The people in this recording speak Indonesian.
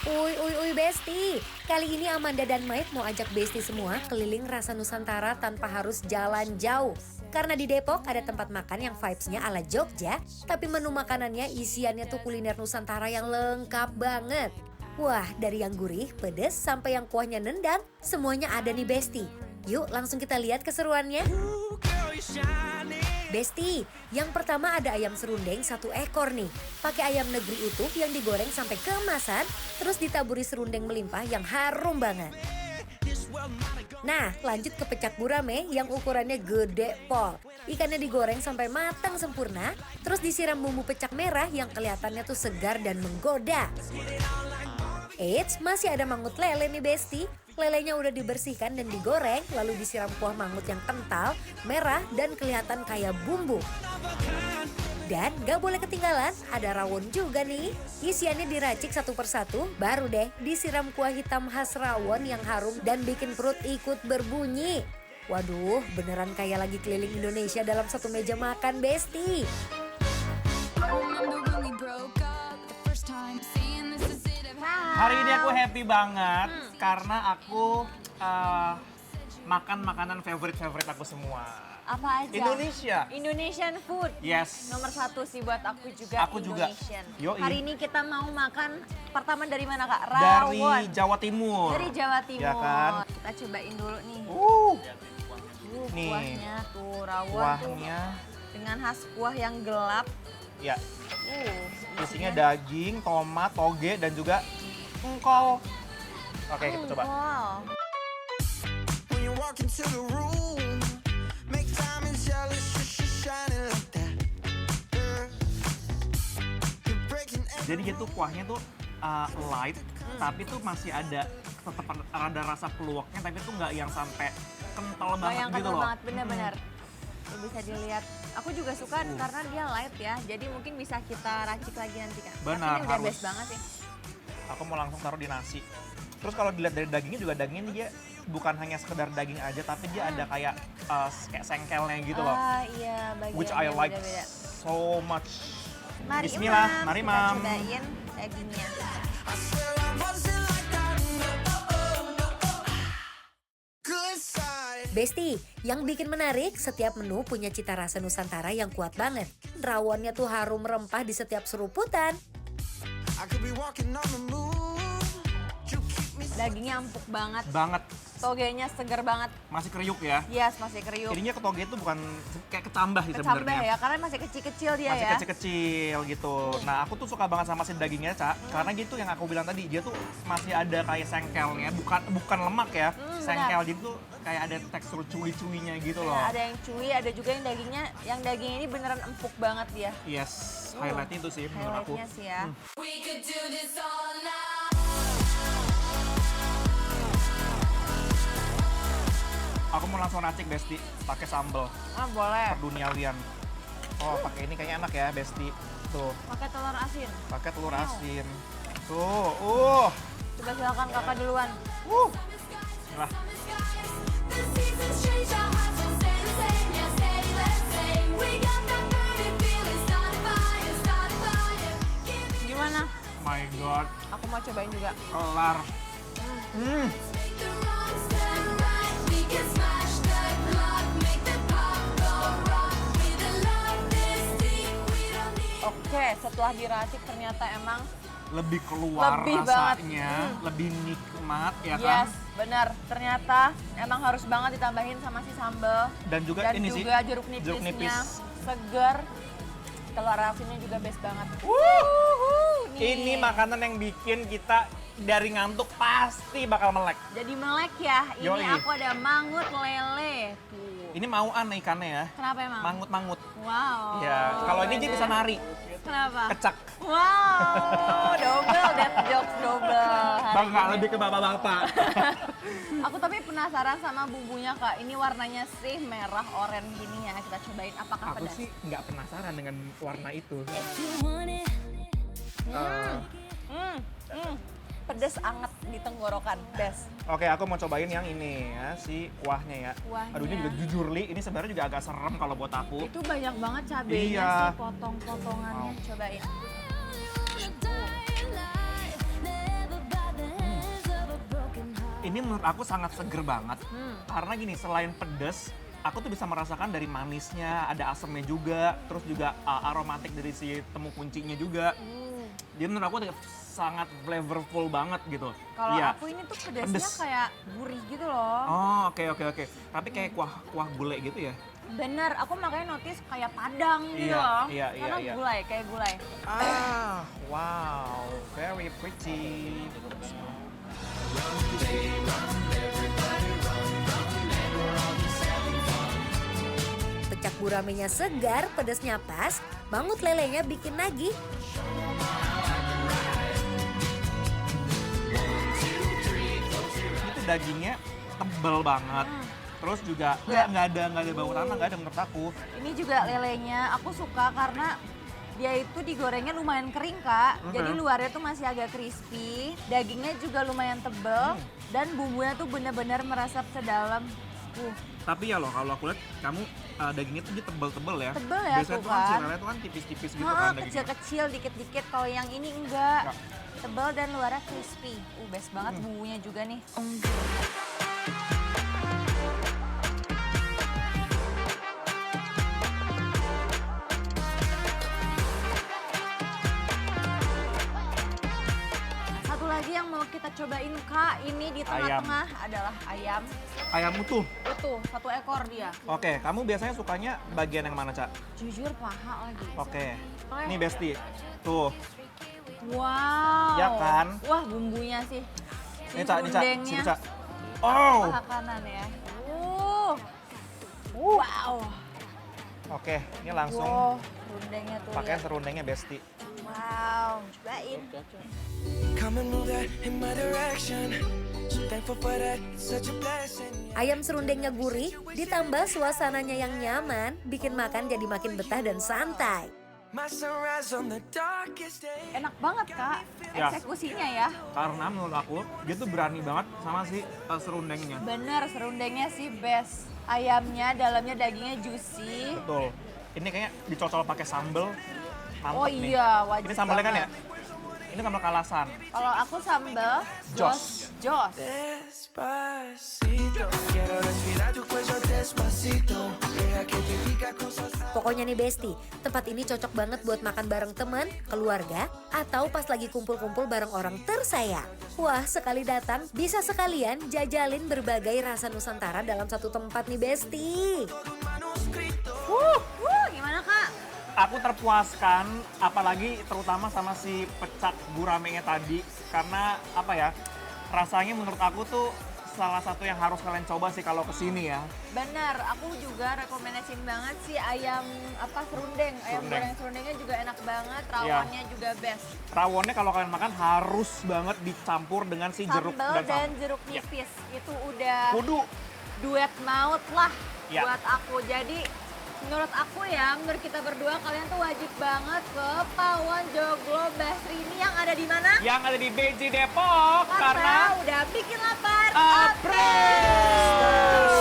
Uy Besti, kali ini Amanda dan Mike mau ajak Besti semua keliling rasa Nusantara tanpa harus jalan jauh. Karena di Depok ada tempat makan yang vibes-nya ala Jogja, tapi menu makanannya isiannya tuh kuliner Nusantara yang lengkap banget. Wah, dari yang gurih, pedes, sampai yang kuahnya nendang, semuanya ada nih Besti. Yuk langsung kita lihat keseruannya. Besti, yang pertama ada ayam serundeng 1 ekor nih. Pakai ayam negeri utuh yang digoreng sampai keemasan, terus ditaburi serundeng melimpah yang harum banget. Nah, lanjut ke pecak gurame yang ukurannya gede pol. Ikannya digoreng sampai matang sempurna, terus disiram bumbu pecak merah yang kelihatannya tuh segar dan menggoda. Eits, masih ada mangut lele nih Besti. Lelenya udah dibersihkan dan digoreng, lalu disiram kuah mangut yang kental, merah, dan kelihatan kayak bumbu. Dan gak boleh ketinggalan, ada rawon juga nih. Isiannya diracik satu persatu, baru deh disiram kuah hitam khas rawon yang harum dan bikin perut ikut berbunyi. Waduh, beneran kayak lagi keliling Indonesia dalam satu meja makan, Besti. Hari ini aku happy banget karena aku makan makanan favorite aku semua. Apa aja? Indonesia. Indonesian food. Yes. Nomor 1 sih buat aku juga Aku juga. Indonesian. Yoi. Hari ini kita mau makan pertama dari mana Kak? Dari Rawon. Jawa Timur. Dari Jawa Timur. Ya kan? Kita cobain dulu nih. Nih. Kuahnya tuh rawon Kuahnya. tuh dengan khas kuah yang gelap. Ya. Isinya daging, tomat, toge, dan juga engkol. Oke, kita coba. When you walk into the room, make diamonds jealous, you're shining like that. You're breaking Jadi gitu kuahnya tuh light, tapi tuh masih ada tetap ada rasa peluwaknya, tapi tuh nggak yang sampai kental banget Yang gitu kental loh. banget, bener-bener. Bisa dilihat. Aku juga suka karena dia light ya. Jadi mungkin bisa kita racik lagi nanti Kak. Benar, Tapi ini udah harus. best banget ya. Aku mau langsung taruh di nasi. Terus kalau dilihat dari dagingnya juga, dagingnya dia bukan hanya sekedar daging aja, tapi dia ada kayak sengkelnya gitu loh. Ah iya, bagian Which I like beda-beda. so much. Mari Bismillah, Imam, mari kita Mam. cobain dagingnya. I swear I wasn't like that. Good side. Besti, yang bikin menarik, setiap menu punya cita rasa Nusantara yang kuat banget. Rawonnya tuh harum rempah di setiap seruputan. I could be walking on the moon. You keep me Dagingnya empuk banget, Banget, togenya segar banget. masih kriuk ya. Yes, masih kriuk. Jadinya ke toge itu bukan kayak kecambah sih Kecambah sebenarnya. ya, karena masih kecil-kecil dia Masih ya. kecil-kecil gitu. Nah, aku tuh suka banget sama si dagingnya, Ca. Karena gitu yang aku bilang tadi, dia tuh masih ada kayak sengkelnya, bukan lemak ya. Sengkel benar. gitu kayak ada tekstur cuy-cuinya gitu loh. Ya, ada yang chewy, ada juga yang dagingnya, yang daging ini beneran empuk banget dia. Yes, highlightnya itu sih menurut aku. Highlightnya sih ya. We could do this all night. Aku mau langsung racik Besti, pakai sambal Ah boleh. perduniawian. Oh, pakai ini kayaknya enak ya Besti. Tuh, Pakai telur asin. pakai telur Wow. asin. Tuh, Coba silakan kakak duluan. Lah, The seasons change, our hearts will stay the same. Yeah, stay the same. We got that burning feeling, start a fire, start a fire. Give me Gimana? my God, Aku mau cobain juga. kelar. make the wrong turn right. We can smash the clock, make the pop go rock. With a love this deep, we don't need. Oke, setelah diracik ternyata emang Lebih keluar Lebih banget. rasanya, lebih nikmat ya kan? yes, benar. Ternyata emang harus banget ditambahin sama si sambal. Dan juga Dan ini sih, juga jeruk nipisnya jeruk nipis. seger. Telur asinnya juga best banget. Nih. Ini makanan yang bikin kita dari ngantuk pasti bakal melek. Jadi melek ya. Ini Yoi. aku ada mangut lele. Tuh. Ini mauan ikannya ya, Kenapa emang? mangut-mangut. Wow. Ya, kalau ini dia bisa nari, Kenapa? kecak. Wow, double dead jokes double. hari Bangga ini. lebih ke bapak-bapak. Aku tapi penasaran sama bumbunya Kak. Ini warnanya sih merah oranye gini ya. Kita cobain apakah Aku pedas. sih nggak penasaran dengan warna itu. Pedas anget di tenggorokan. Best. Oke, aku mau cobain yang ini ya, si kuahnya ya. Kuahnya. Aduh, ini juga jujur Li, ini sebenarnya juga agak serem kalau buat aku. Itu banyak banget cabenya Iya. sih, potong-potongannya. Wow. Cobain. Ini menurut aku sangat seger banget. Karena gini, selain pedes, aku tuh bisa merasakan dari manisnya, ada asemnya juga, terus juga aromatik dari si temu kuncinya juga. Dia menurut aku sangat flavorful banget gitu. Kalau Iya. aku ini tuh pedasnya Pedes. kayak gurih gitu loh. Oh, oke. Tapi kayak kuah gulai gitu ya? Bener, aku makanya notice kayak padang gitu Iya, loh. iya, Karena iya. gulai, kayak gulai. Wow, very pretty. Pecak guramenya segar, pedasnya pas, mangut lelenya bikin nagih. Ini tuh dagingnya tebel banget. Terus juga nggak ada bau tanah, nggak ada menurut aku. Ini juga lelenya aku suka karena dia itu digorengnya lumayan kering kak. Jadi luarnya tuh masih agak crispy, dagingnya juga lumayan tebel dan bumbunya tuh bener-bener meresap ke dalam. Tapi ya loh, kalau aku lihat kamu dagingnya tuh dia tebel-tebel ya. Tebel ya Biasanya tuh tuh kan si kan. lele tuh kan tipis-tipis gitu Heeh, kan dagingnya. kecil-kecil, dikit-dikit. Kalau yang ini enggak. Enggak. Tebel dan luarnya crispy. Best banget bumbunya juga nih. Satu lagi yang mau kita cobain kak, ini di tengah-tengah adalah ayam. Ayam utuh. Itu, 1 ekor dia. Oke, kamu biasanya sukanya bagian yang mana, Cak? Jujur paha lagi. Oke. Nih Besti. Tuh. Wow. Ya kan? Wah bumbunya sih. Ini Cak, Serundengnya. sini Cak. Oh. Paha kanan ya. Wow. Oke, ini langsung Wow, serundengnya tuh pakai lihat. serundengnya Besti. Wow, cobain. Come and move that in my direction. So thankful for that, it's such a blessing. Ayam serundengnya gurih, ditambah suasananya yang nyaman, bikin makan jadi makin betah dan santai. My sunrise on the darkest day. Enak banget kak, Ya. eksekusinya ya. Karena menurut aku, dia tuh berani banget sama si serundengnya. Bener, serundengnya sih best. Ayamnya, dalamnya dagingnya juicy. Betul. Ini kayaknya dicocol pakai sambel. Mantep Oh nih. iya, wajib Ini sambalnya kan ya? banget. Ini sambal kalasan. Kalau aku sambal, Jos. Jos. Despacito. Quiero respirar tu cuello despacito. Deja que te diga cosas. Pokoknya nih Besti, tempat ini cocok banget buat makan bareng teman, keluarga, atau pas lagi kumpul-kumpul bareng orang tersayang. Wah, sekali datang bisa sekalian jajalin berbagai rasa Nusantara dalam satu tempat nih Besti. Gimana kak? Aku terpuaskan, apalagi terutama sama si pecak guramenya tadi. Karena apa ya, rasanya menurut aku tuh salah satu yang harus kalian coba sih kalau kesini ya. Bener, aku juga rekomendasiin banget sih ayam serundeng. Ayam Serundeng. goreng serundengnya juga enak banget, rawannya juga best. Rawonnya kalau kalian makan harus banget dicampur dengan si jeruk Sambal dan sambal. jeruk Ya. nipis, itu udah Kudu. duet maut lah Ya. buat aku. Jadi menurut aku ya, menurut kita berdua kalian tuh wajib banget ke Pawon Joglo Basri ini yang ada di mana? Yang ada di BJ Depok karena udah bikin lapar. Apres!